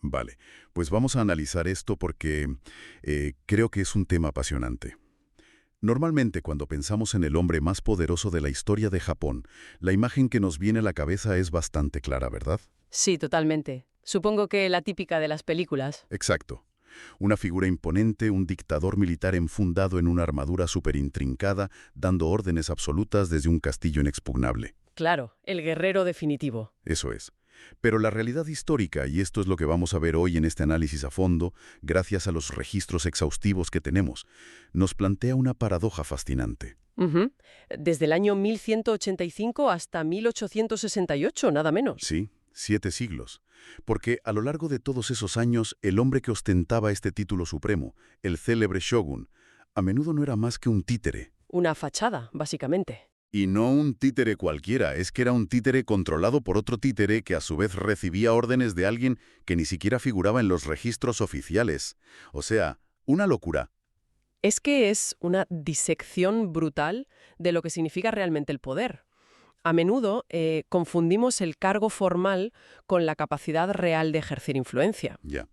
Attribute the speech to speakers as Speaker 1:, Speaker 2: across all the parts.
Speaker 1: Vale, pues vamos a analizar esto porque creo que es un tema apasionante. Normalmente, cuando pensamos en el hombre más poderoso de la historia de Japón, la imagen que nos viene a la cabeza es bastante clara, ¿verdad?
Speaker 2: Sí, totalmente. Supongo que la típica de las películas.
Speaker 1: Exacto. Una figura imponente, un dictador militar enfundado en una armadura súper intrincada, dando órdenes absolutas desde un castillo inexpugnable.
Speaker 2: Claro, el guerrero definitivo.
Speaker 1: Eso es. Pero la realidad histórica, y esto es lo que vamos a ver hoy en este análisis a fondo, gracias a los registros exhaustivos que tenemos, nos plantea una paradoja fascinante.
Speaker 2: Ujú. Desde el año 1185 hasta 1868, nada menos.
Speaker 1: Sí, 7 siglos. Porque a lo largo de todos esos años, el hombre que ostentaba este título supremo, el célebre shogun, a menudo no era más que un títere.
Speaker 2: Una fachada, básicamente.
Speaker 1: Y no un títere cualquiera, es que era un títere controlado por otro títere que a su vez recibía órdenes de alguien que ni siquiera figuraba en los registros oficiales. O sea, una locura.
Speaker 2: Es que es una disección brutal de lo que significa realmente el poder. A menudo confundimos el cargo formal con la capacidad real de ejercer influencia.
Speaker 1: Ya.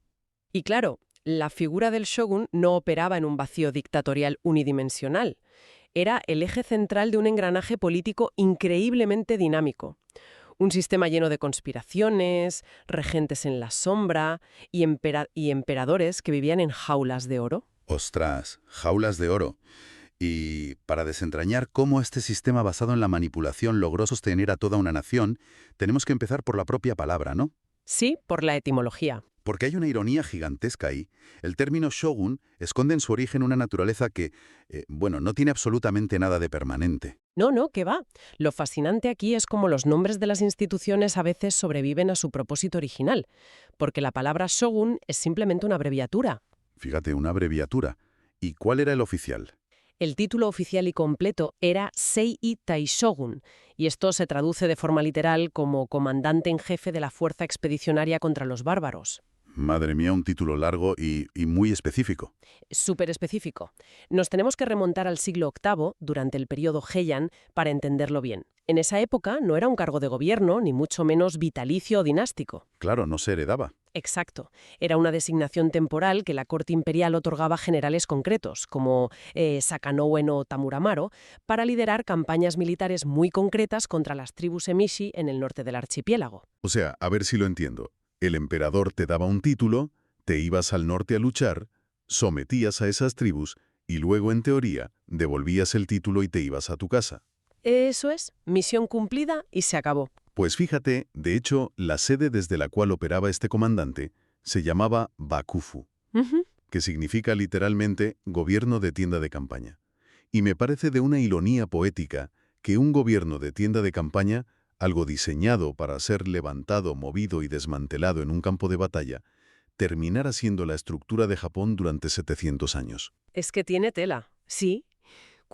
Speaker 2: Y claro, la figura del shogun no operaba en un vacío dictatorial unidimensional. Era el eje central de un engranaje político increíblemente dinámico. Un sistema lleno de conspiraciones, regentes en la sombra y emperadores que vivían en jaulas de oro.
Speaker 1: Ostras, jaulas de oro. Y para desentrañar cómo este sistema basado en la manipulación logró sostener a toda una nación, tenemos que empezar por la propia palabra, ¿no?
Speaker 2: Sí, por la etimología.
Speaker 1: Porque hay una ironía gigantesca ahí. El término shogun esconde en su origen una naturaleza que, no tiene absolutamente nada de permanente.
Speaker 2: No, ¿qué va? Lo fascinante aquí es cómo los nombres de las instituciones a veces sobreviven a su propósito original, porque la palabra shogun es simplemente una abreviatura.
Speaker 1: Fíjate, una abreviatura. ¿Y cuál era el oficial?
Speaker 2: El título oficial y completo era Seii Taishogun, y esto se traduce de forma literal como comandante en jefe de la fuerza expedicionaria contra los bárbaros.
Speaker 1: Madre mía, un título largo y muy específico.
Speaker 2: Súper específico. Nos tenemos que remontar al siglo VIII, durante el periodo Heian, para entenderlo bien. En esa época no era un cargo de gobierno, ni mucho menos vitalicio o dinástico.
Speaker 1: Claro, no se heredaba.
Speaker 2: Exacto. Era una designación temporal que la corte imperial otorgaba a generales concretos, como Sakanoue no Tamuramaro, para liderar campañas militares muy concretas contra las tribus emishi en el norte del archipiélago.
Speaker 1: O sea, a ver si lo entiendo. El emperador te daba un título, te ibas al norte a luchar, sometías a esas tribus y luego, en teoría, devolvías el título y te ibas a tu casa.
Speaker 2: Eso es, misión cumplida y se acabó.
Speaker 1: Pues fíjate, de hecho, la sede desde la cual operaba este comandante se llamaba Bakufu,
Speaker 2: Ujú.
Speaker 1: que significa literalmente gobierno de tienda de campaña. Y me parece de una ironía poética que un gobierno de tienda de campaña, algo diseñado para ser levantado, movido y desmantelado en un campo de batalla, terminara siendo la estructura de Japón durante 700 años.
Speaker 2: Es que tiene tela, sí.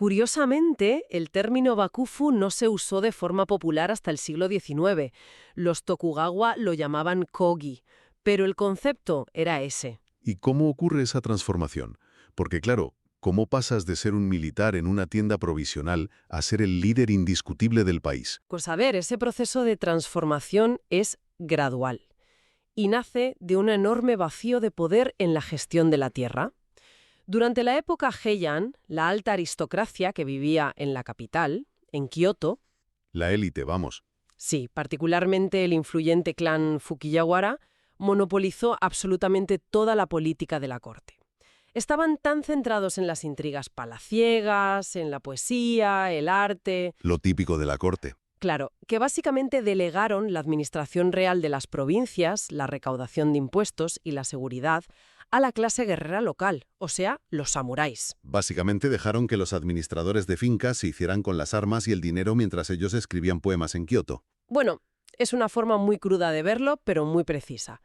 Speaker 2: Curiosamente, el término Bakufu no se usó de forma popular hasta el siglo XIX. Los Tokugawa lo llamaban Kogi, pero el concepto era ese.
Speaker 1: ¿Y cómo ocurre esa transformación? Porque claro, ¿cómo pasas de ser un militar en una tienda provisional a ser el líder indiscutible del país?
Speaker 2: Pues a ver, ese proceso de transformación es gradual y nace de un enorme vacío de poder en la gestión de la tierra. Durante la época Heian, la alta aristocracia que vivía en la capital, en Kioto,
Speaker 1: La élite, vamos.
Speaker 2: sí, particularmente el influyente clan Fujiwara, monopolizó absolutamente toda la política de la corte. Estaban tan centrados en las intrigas palaciegas, en la poesía, el arte,
Speaker 1: Lo típico de la corte.
Speaker 2: claro, que básicamente delegaron la administración real de las provincias, la recaudación de impuestos y la seguridad a la clase guerrera local, o sea, los samuráis.
Speaker 1: Básicamente dejaron que los administradores de fincas se hicieran con las armas y el dinero mientras ellos escribían poemas en Kioto.
Speaker 2: Bueno, es una forma muy cruda de verlo, pero muy precisa.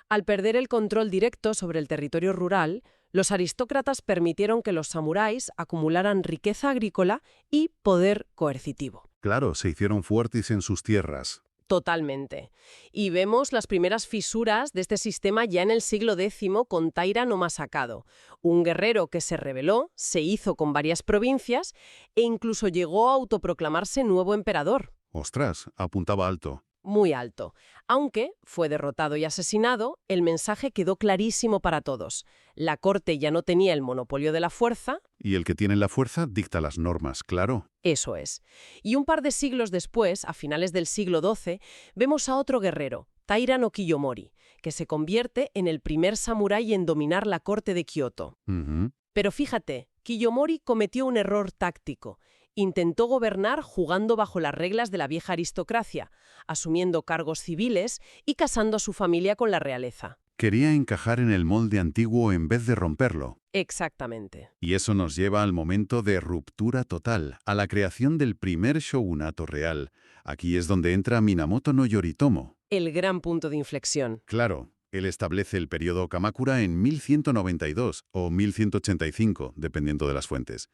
Speaker 2: Al perder el control directo sobre el territorio rural, los aristócratas permitieron que los samuráis acumularan riqueza agrícola y poder coercitivo.
Speaker 1: Claro, se hicieron fuertes en sus tierras.
Speaker 2: Totalmente. Y vemos las primeras fisuras de este sistema ya en el siglo X con Taira no Masakado, un guerrero que se rebeló, se hizo con varias provincias e incluso llegó a autoproclamarse nuevo emperador.
Speaker 1: Ostras, apuntaba alto.
Speaker 2: muy alto. Aunque fue derrotado y asesinado, el mensaje quedó clarísimo para todos. La corte ya no tenía el monopolio de la fuerza.
Speaker 1: Y el que tiene la fuerza dicta las normas, claro.
Speaker 2: Eso es. Y un par de siglos después, a finales del siglo XII, vemos a otro guerrero, Taira no Kiyomori, que se convierte en el primer samurái en dominar la corte de Kioto.
Speaker 1: Ujú.
Speaker 2: Pero fíjate, Kiyomori cometió un error táctico. Intentó gobernar jugando bajo las reglas de la vieja aristocracia, asumiendo cargos civiles y casando a su familia con la realeza.
Speaker 1: Quería encajar en el molde antiguo en vez de romperlo.
Speaker 2: Exactamente.
Speaker 1: Y eso nos lleva al momento de ruptura total, a la creación del primer shogunato real. Aquí es donde entra Minamoto no Yoritomo.
Speaker 2: El gran punto de inflexión.
Speaker 1: Claro, él establece el periodo Kamakura en 1192 o 1185, dependiendo de las fuentes.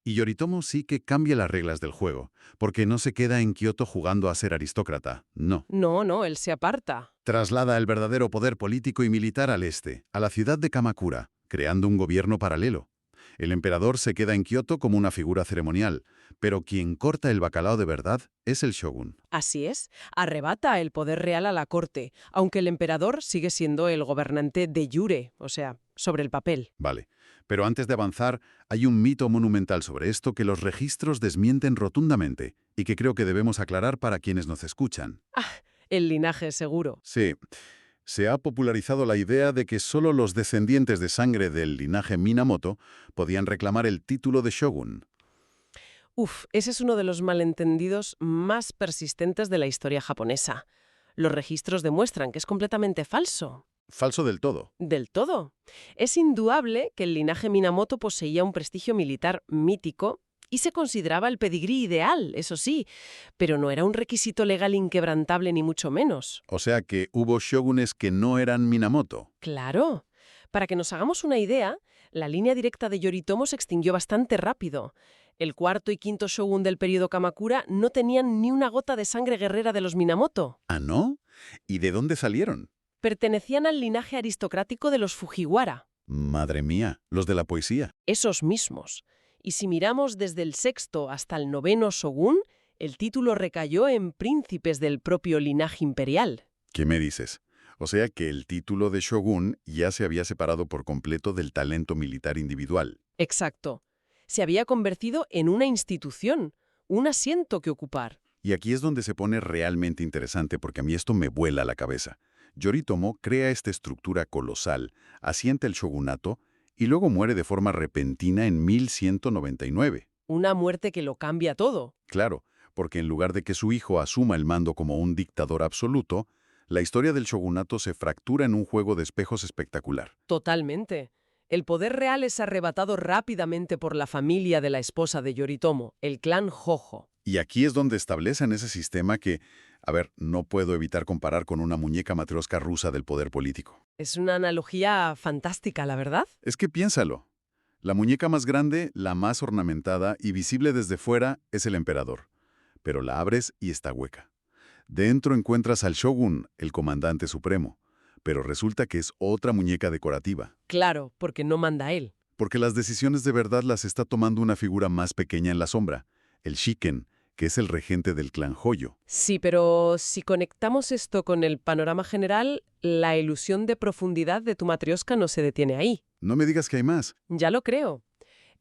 Speaker 1: Y Yoritomo sí que cambia las reglas del juego, porque no se queda en Kioto jugando a ser aristócrata, no.
Speaker 2: No, él se aparta.
Speaker 1: Traslada el verdadero poder político y militar al este, a la ciudad de Kamakura, creando un gobierno paralelo. El emperador se queda en Kioto como una figura ceremonial, pero quien corta el bacalao de verdad es el shogun.
Speaker 2: Así es, arrebata el poder real a la corte, aunque el emperador sigue siendo el gobernante de jure, o sea, sobre el papel.
Speaker 1: Vale, pero antes de avanzar, hay un mito monumental sobre esto que los registros desmienten rotundamente y que creo que debemos aclarar para quienes nos escuchan.
Speaker 2: El linaje seguro.
Speaker 1: Sí, se ha popularizado la idea de que solo los descendientes de sangre del linaje Minamoto podían reclamar el título de shogun.
Speaker 2: Ese es uno de los malentendidos más persistentes de la historia japonesa. Los registros demuestran que es completamente falso.
Speaker 1: Falso del todo.
Speaker 2: Del todo. Es indudable que el linaje Minamoto poseía un prestigio militar mítico y se consideraba el pedigrí ideal, eso sí, pero no era un requisito legal inquebrantable ni mucho menos.
Speaker 1: O sea que hubo shogunes que no eran Minamoto.
Speaker 2: Claro. Para que nos hagamos una idea, la línea directa de Yoritomo se extinguió bastante rápido. El cuarto y quinto shogun del período Kamakura no tenían ni una gota de sangre guerrera de los Minamoto.
Speaker 1: ¿Ah, no? ¿Y de dónde salieron?
Speaker 2: Pertenecían al linaje aristocrático de los Fujiwara.
Speaker 1: Madre mía, los de la poesía.
Speaker 2: Esos mismos. Y si miramos desde el sexto hasta el noveno shogun, el título recayó en príncipes del propio linaje imperial.
Speaker 1: ¿Qué me dices? O sea que el título de shogun ya se había separado por completo del talento militar individual.
Speaker 2: Exacto. Se había convertido en una institución, un asiento que ocupar.
Speaker 1: Y aquí es donde se pone realmente interesante porque a mí esto me vuela la cabeza. Yoritomo crea esta estructura colosal, asienta el shogunato y luego muere de forma repentina en 1199.
Speaker 2: Una muerte que lo cambia todo.
Speaker 1: Claro, porque en lugar de que su hijo asuma el mando como un dictador absoluto, la historia del shogunato se fractura en un juego de espejos espectacular.
Speaker 2: Totalmente. El poder real es arrebatado rápidamente por la familia de la esposa de Yoritomo, el clan Jojo.
Speaker 1: Y aquí es donde establecen ese sistema que, no puedo evitar comparar con una muñeca matrioska rusa del poder político.
Speaker 2: Es una analogía fantástica, ¿la verdad?
Speaker 1: Es que piénsalo. La muñeca más grande, la más ornamentada y visible desde fuera es el emperador. Pero la abres y está hueca. Dentro encuentras al shogun, el comandante supremo. Pero resulta que es otra muñeca decorativa.
Speaker 2: Claro, porque no manda él.
Speaker 1: Porque las decisiones de verdad las está tomando una figura más pequeña en la sombra, el shiken, que es el regente del clan Hoyo.
Speaker 2: Sí, pero si conectamos esto con el panorama general, la ilusión de profundidad de tu matrioska no se detiene ahí.
Speaker 1: No me digas que hay más.
Speaker 2: Ya lo creo.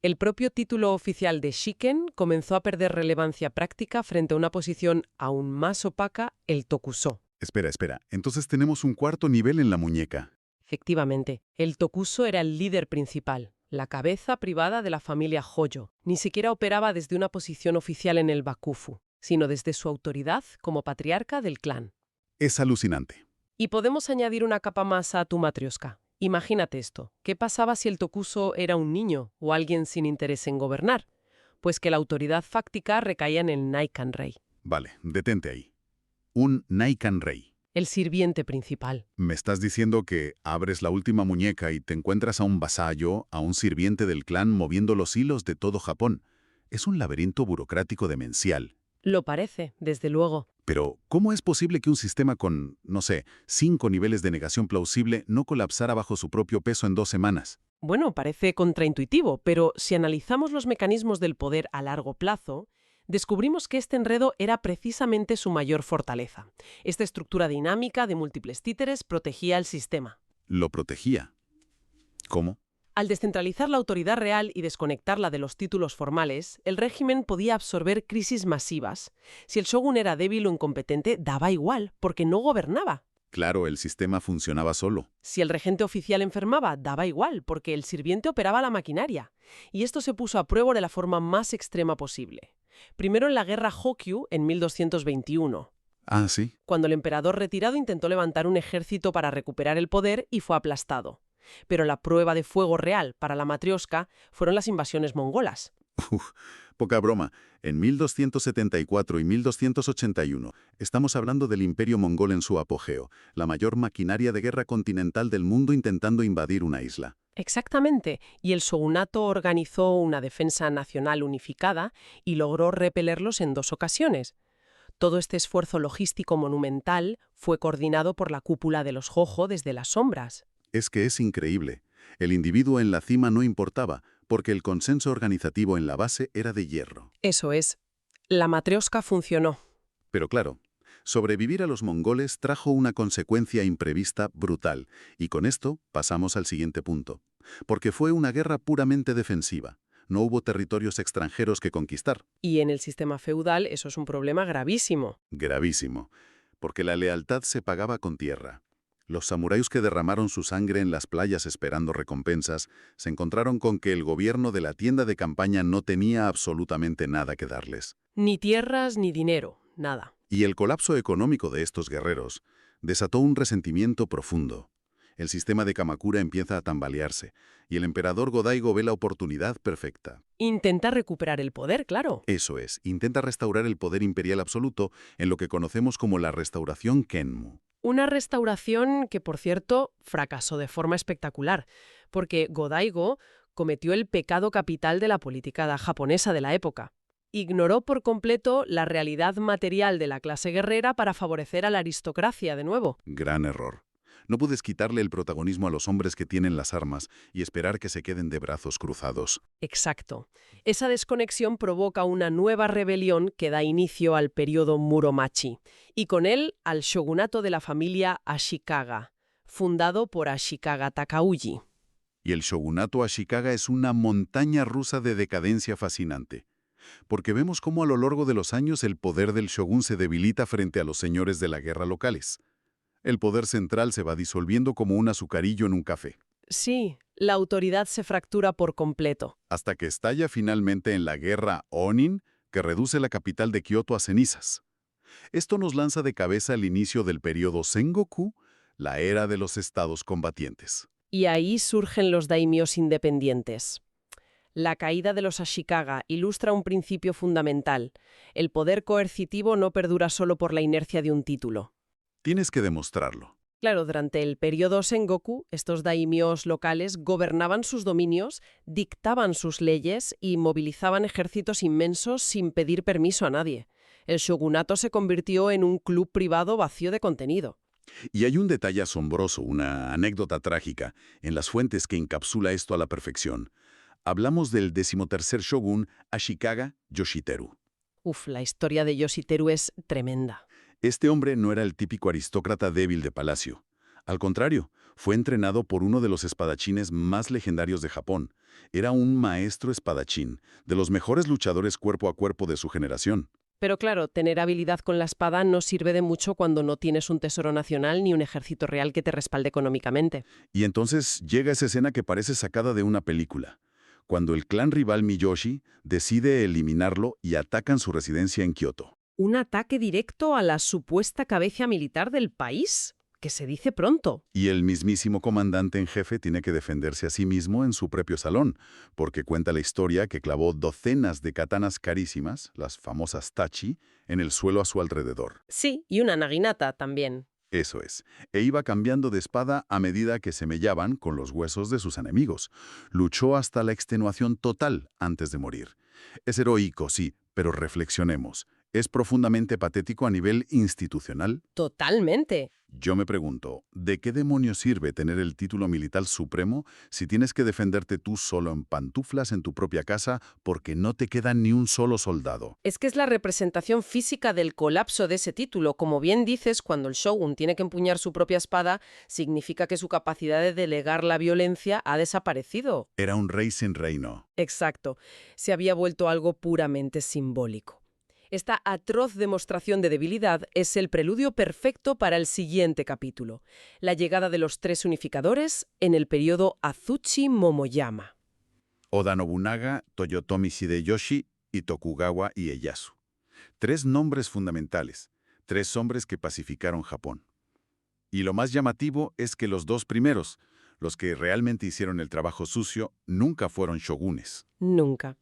Speaker 2: El propio título oficial de shiken comenzó a perder relevancia práctica frente a una posición aún más opaca, el tokuso.
Speaker 1: Espera. Entonces tenemos un cuarto nivel en la muñeca.
Speaker 2: Efectivamente, el tokuso era el líder principal, la cabeza privada de la familia Hoyo. Ni siquiera operaba desde una posición oficial en el bakufu, sino desde su autoridad como patriarca del clan.
Speaker 1: Es alucinante.
Speaker 2: Y podemos añadir una capa más a tu matrioska. Imagínate esto. ¿Qué pasaba si el tokuso era un niño o alguien sin interés en gobernar? Pues que la autoridad fáctica recaía en el Naikan-rei.
Speaker 1: Vale, detente ahí. Un Naikan-rei.
Speaker 2: El sirviente principal.
Speaker 1: ¿Me estás diciendo que abres la última muñeca y te encuentras a un vasallo, a un sirviente del clan moviendo los hilos de todo Japón? Es un laberinto burocrático demencial.
Speaker 2: Lo parece, desde luego.
Speaker 1: Pero, ¿cómo es posible que un sistema con, 5 niveles de negación plausible no colapsara bajo su propio peso en 2 semanas?
Speaker 2: Bueno, parece contraintuitivo, pero si analizamos los mecanismos del poder a largo plazo, Descubrimos que este enredo era precisamente su mayor fortaleza. Esta estructura dinámica de múltiples títeres protegía el sistema.
Speaker 1: Lo protegía. ¿Cómo?
Speaker 2: Al descentralizar la autoridad real y desconectarla de los títulos formales, el régimen podía absorber crisis masivas. Si el shogun era débil o incompetente, daba igual, porque no gobernaba.
Speaker 1: Claro, el sistema funcionaba solo.
Speaker 2: Si el regente oficial enfermaba, daba igual, porque el sirviente operaba la maquinaria. Y esto se puso a prueba de la forma más extrema posible. Primero en la guerra Hokyu, en 1221.
Speaker 1: Ah, sí.
Speaker 2: Cuando el emperador retirado intentó levantar un ejército para recuperar el poder y fue aplastado. Pero la prueba de fuego real para la matrioska fueron las invasiones mongolas.
Speaker 1: Poca broma. En 1274 y 1281 estamos hablando del Imperio Mongol en su apogeo, la mayor maquinaria de guerra continental del mundo intentando invadir una isla.
Speaker 2: Exactamente, y el shogunato organizó una defensa nacional unificada y logró repelerlos en 2 ocasiones. Todo este esfuerzo logístico monumental fue coordinado por la cúpula de los Jojo desde las sombras.
Speaker 1: Es que es increíble. El individuo en la cima no importaba, porque el consenso organizativo en la base era de hierro.
Speaker 2: Eso es, la matrioska funcionó.
Speaker 1: Pero claro, sobrevivir a los mongoles trajo una consecuencia imprevista brutal, y con esto pasamos al siguiente punto. Porque fue una guerra puramente defensiva. No hubo territorios extranjeros que conquistar.
Speaker 2: Y en el sistema feudal eso es un problema gravísimo.
Speaker 1: Gravísimo, porque la lealtad se pagaba con tierra. Los samuráis que derramaron su sangre en las playas esperando recompensas se encontraron con que el gobierno de la tienda de campaña no tenía absolutamente nada que darles.
Speaker 2: Ni tierras ni dinero, nada.
Speaker 1: Y el colapso económico de estos guerreros desató un resentimiento profundo. El sistema de Kamakura empieza a tambalearse, y el emperador Go-Daigo ve la oportunidad perfecta.
Speaker 2: Intenta recuperar el poder, claro.
Speaker 1: Eso es, intenta restaurar el poder imperial absoluto en lo que conocemos como la restauración Kenmu.
Speaker 2: Una restauración que, por cierto, fracasó de forma espectacular, porque Go-Daigo cometió el pecado capital de la política japonesa de la época. Ignoró por completo la realidad material de la clase guerrera para favorecer a la aristocracia de nuevo.
Speaker 1: Gran error. No puedes quitarle el protagonismo a los hombres que tienen las armas y esperar que se queden de brazos cruzados.
Speaker 2: Exacto. Esa desconexión provoca una nueva rebelión que da inicio al periodo Muromachi, y con él al shogunato de la familia Ashikaga, fundado por Ashikaga Takauji.
Speaker 1: Y el shogunato Ashikaga es una montaña rusa de decadencia fascinante. Porque vemos cómo a lo largo de los años el poder del shogun se debilita frente a los señores de la guerra locales. El poder central se va disolviendo como un azucarillo en un café.
Speaker 2: Sí, la autoridad se fractura por completo.
Speaker 1: Hasta que estalla finalmente en la guerra Onin, que reduce la capital de Kioto a cenizas. Esto nos lanza de cabeza al inicio del periodo Sengoku, la era de los estados combatientes.
Speaker 2: Y ahí surgen los daimios independientes. La caída de los Ashikaga ilustra un principio fundamental. El poder coercitivo no perdura solo por la inercia de un título.
Speaker 1: Tienes que demostrarlo.
Speaker 2: Claro, durante el periodo Sengoku, estos daimios locales gobernaban sus dominios, dictaban sus leyes y movilizaban ejércitos inmensos sin pedir permiso a nadie. El shogunato se convirtió en un club privado vacío de contenido.
Speaker 1: Y hay un detalle asombroso, una anécdota trágica, en las fuentes que encapsula esto a la perfección. Hablamos del 13º shogun Ashikaga Yoshiteru.
Speaker 2: La historia de Yoshiteru es tremenda.
Speaker 1: Este hombre no era el típico aristócrata débil de palacio. Al contrario, fue entrenado por uno de los espadachines más legendarios de Japón. Era un maestro espadachín, de los mejores luchadores cuerpo a cuerpo de su generación.
Speaker 2: Pero claro, tener habilidad con la espada no sirve de mucho cuando no tienes un tesoro nacional ni un ejército real que te respalde económicamente.
Speaker 1: Y entonces llega esa escena que parece sacada de una película, cuando el clan rival Miyoshi decide eliminarlo y atacan su residencia en Kioto.
Speaker 2: ¿Un ataque directo a la supuesta cabeza militar del país? Que se dice pronto.
Speaker 1: Y el mismísimo comandante en jefe tiene que defenderse a sí mismo en su propio salón, porque cuenta la historia que clavó docenas de katanas carísimas, las famosas tachi, en el suelo a su alrededor.
Speaker 2: Sí, y una naginata también.
Speaker 1: Eso es. E iba cambiando de espada a medida que se mellaban con los huesos de sus enemigos. Luchó hasta la extenuación total antes de morir. Es heroico, sí, pero reflexionemos. Es profundamente patético a nivel institucional.
Speaker 2: Totalmente.
Speaker 1: Yo me pregunto, ¿de qué demonios sirve tener el título militar supremo si tienes que defenderte tú solo en pantuflas en tu propia casa porque no te queda ni un solo soldado?
Speaker 2: Es que es la representación física del colapso de ese título. Como bien dices, cuando el shogun tiene que empuñar su propia espada, significa que su capacidad de delegar la violencia ha desaparecido.
Speaker 1: Era un rey sin reino.
Speaker 2: Exacto. Se había vuelto algo puramente simbólico. Esta atroz demostración de debilidad es el preludio perfecto para el siguiente capítulo, la llegada de los tres unificadores en el periodo Azuchi-Momoyama.
Speaker 1: Oda Nobunaga, Toyotomi Hideyoshi y Tokugawa Ieyasu. Tres nombres fundamentales, tres hombres que pacificaron Japón. Y lo más llamativo es que los dos primeros, los que realmente hicieron el trabajo sucio, nunca fueron shogunes.
Speaker 2: Nunca.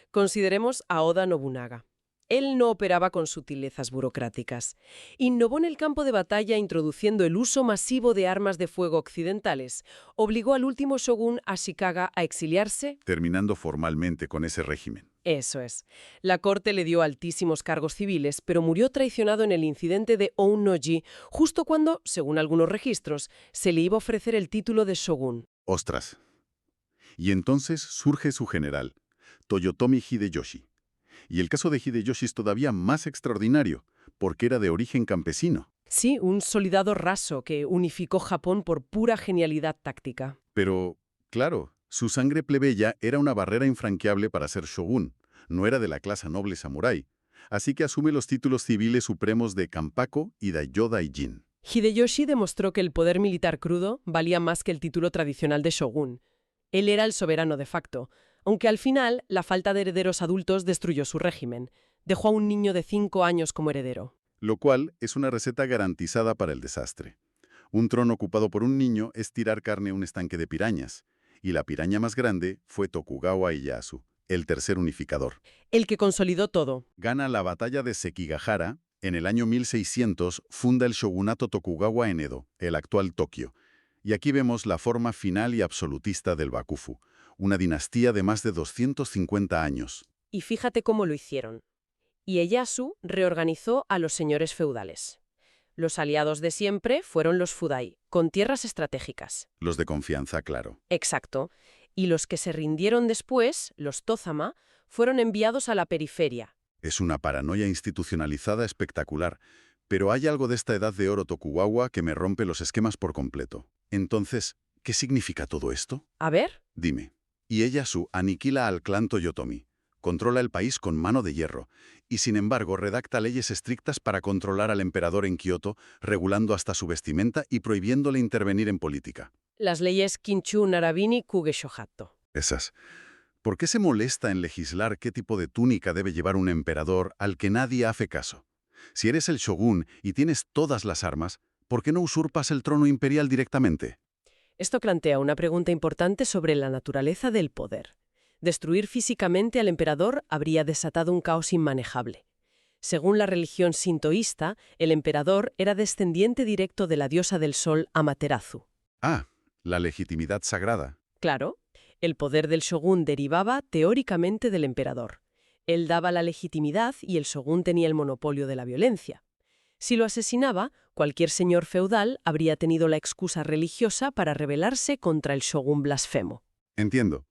Speaker 2: Consideremos a Oda Nobunaga. Él no operaba con sutilezas burocráticas. Innovó en el campo de batalla introduciendo el uso masivo de armas de fuego occidentales. Obligó al último shogun Ashikaga a exiliarse.
Speaker 1: Terminando formalmente con ese régimen.
Speaker 2: Eso es. La corte le dio altísimos cargos civiles, pero murió traicionado en el incidente de Onnoji, justo cuando, según algunos registros, se le iba a ofrecer el título de shogun.
Speaker 1: ¡Ostras! Y entonces surge su general, Toyotomi Hideyoshi. Y el caso de Hideyoshi es todavía más extraordinario, porque era de origen campesino.
Speaker 2: Sí, un soldado raso que unificó Japón por pura genialidad táctica.
Speaker 1: Pero, claro, su sangre plebeya era una barrera infranqueable para ser shogun, no era de la clase noble samurái, así que asume los títulos civiles supremos de Kampako y Daijō Daijin.
Speaker 2: Hideyoshi demostró que el poder militar crudo valía más que el título tradicional de shogun. Él era el soberano de facto, aunque al final la falta de herederos adultos destruyó su régimen. Dejó a un niño de 5 años como heredero.
Speaker 1: Lo cual es una receta garantizada para el desastre. Un trono ocupado por un niño es tirar carne a un estanque de pirañas, y la piraña más grande fue Tokugawa Ieyasu, el tercer unificador.
Speaker 2: El que consolidó todo.
Speaker 1: Gana la batalla de Sekigahara. En el año 1600 funda el shogunato Tokugawa en Edo, el actual Tokio. Y aquí vemos la forma final y absolutista del Bakufu, una dinastía de más de 250 años.
Speaker 2: Y fíjate cómo lo hicieron. Ieyasu reorganizó a los señores feudales. Los aliados de siempre fueron los Fudai, con tierras estratégicas.
Speaker 1: Los de confianza, claro.
Speaker 2: Exacto. Y los que se rindieron después, los Tozama, fueron enviados a la periferia.
Speaker 1: Es una paranoia institucionalizada espectacular, pero hay algo de esta edad de oro Tokugawa que me rompe los esquemas por completo. Entonces, ¿qué significa todo esto?
Speaker 2: A ver.
Speaker 1: Dime. Ieyasu aniquila al clan Toyotomi, controla el país con mano de hierro, y sin embargo redacta leyes estrictas para controlar al emperador en Kioto, regulando hasta su vestimenta y prohibiéndole intervenir en política.
Speaker 2: Las leyes Kinchu Narabini Kuge-Shohato.
Speaker 1: Esas. ¿Por qué se molesta en legislar qué tipo de túnica debe llevar un emperador al que nadie hace caso? Si eres el shogun y tienes todas las armas, ¿por qué no usurpas el trono imperial directamente?
Speaker 2: Esto plantea una pregunta importante sobre la naturaleza del poder. Destruir físicamente al emperador habría desatado un caos inmanejable. Según la religión sintoísta, el emperador era descendiente directo de la diosa del sol Amaterasu.
Speaker 1: Ah, la legitimidad sagrada.
Speaker 2: Claro, el poder del shogun derivaba teóricamente del emperador. Él daba la legitimidad y el shogun tenía el monopolio de la violencia. Si lo asesinaba, cualquier señor feudal habría tenido la excusa religiosa para rebelarse contra el shogun blasfemo.
Speaker 1: Entiendo.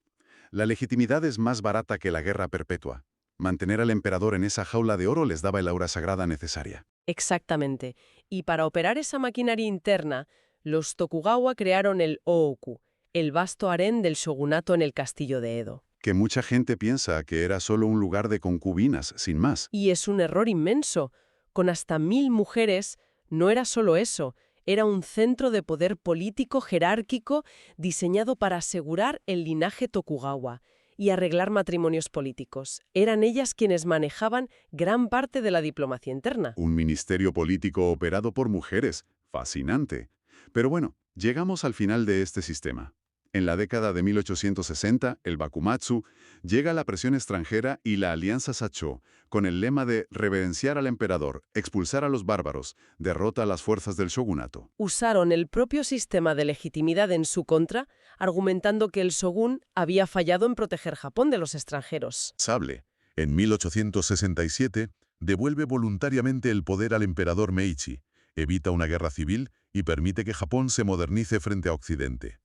Speaker 1: La legitimidad es más barata que la guerra perpetua. Mantener al emperador en esa jaula de oro les daba el aura sagrada necesaria.
Speaker 2: Exactamente. Y para operar esa maquinaria interna, los Tokugawa crearon el Ooku, el vasto harén del shogunato en el castillo de Edo.
Speaker 1: Que mucha gente piensa que era solo un lugar de concubinas, sin más.
Speaker 2: Y es un error inmenso. Con hasta 1000 mujeres, no era solo eso, era un centro de poder político jerárquico diseñado para asegurar el linaje Tokugawa y arreglar matrimonios políticos. Eran ellas quienes manejaban gran parte de la diplomacia interna.
Speaker 1: Un ministerio político operado por mujeres. Fascinante. Pero bueno, llegamos al final de este sistema. En la década de 1860, el Bakumatsu, llega la presión extranjera y la alianza Sacho, con el lema de reverenciar al emperador, expulsar a los bárbaros, derrota a las fuerzas del shogunato.
Speaker 2: Usaron el propio sistema de legitimidad en su contra, argumentando que el shogun había fallado en proteger Japón de los extranjeros.
Speaker 1: Sable. En 1867, Devuelve voluntariamente el poder al emperador Meiji, evita una guerra civil y permite que Japón se modernice frente a Occidente.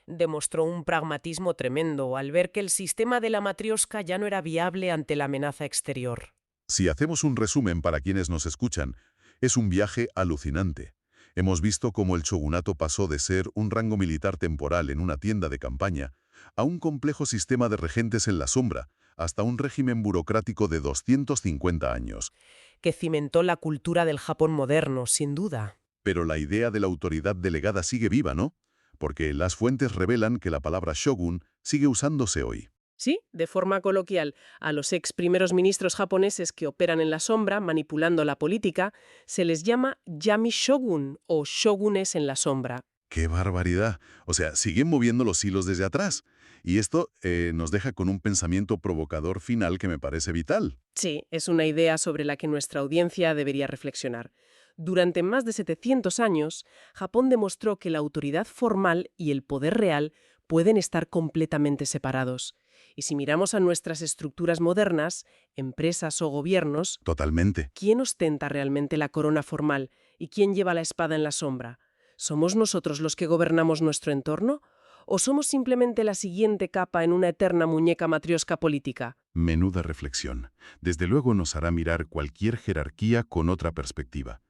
Speaker 2: Demostró un pragmatismo tremendo al ver que el sistema de la matrioska ya no era viable ante la amenaza exterior.
Speaker 1: Si hacemos un resumen para quienes nos escuchan, es un viaje alucinante. Hemos visto cómo el shogunato pasó de ser un rango militar temporal en una tienda de campaña a un complejo sistema de regentes en la sombra, hasta un régimen burocrático de 250 años.
Speaker 2: Que cimentó la cultura del Japón moderno, sin duda.
Speaker 1: Pero la idea de la autoridad delegada sigue viva, ¿no? Porque las fuentes revelan que la palabra shogun sigue usándose hoy.
Speaker 2: Sí, de forma coloquial, a los ex primeros ministros japoneses que operan en la sombra, manipulando la política, se les llama yami shogun o shogunes en la sombra.
Speaker 1: ¡Qué barbaridad! O sea, siguen moviendo los hilos desde atrás. Y esto nos deja con un pensamiento provocador final que me parece vital.
Speaker 2: Sí, es una idea sobre la que nuestra audiencia debería reflexionar. Durante más de 700 años, Japón demostró que la autoridad formal y el poder real pueden estar completamente separados. Y si miramos a nuestras estructuras modernas, empresas o gobiernos,
Speaker 1: Totalmente.
Speaker 2: ¿quién ostenta realmente la corona formal y quién lleva la espada en la sombra? ¿Somos nosotros los que gobernamos nuestro entorno? ¿O somos simplemente la siguiente capa en una eterna muñeca matriosca política?
Speaker 1: Menuda reflexión. Desde luego nos hará mirar cualquier jerarquía con otra perspectiva.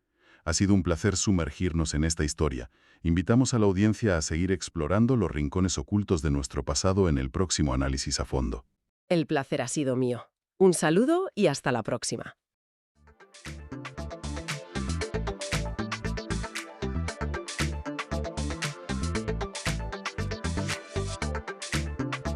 Speaker 1: Ha sido un placer sumergirnos en esta historia. Invitamos a la audiencia a seguir explorando los rincones ocultos de nuestro pasado en el próximo análisis a fondo.
Speaker 2: El placer ha sido mío. Un saludo y hasta la próxima.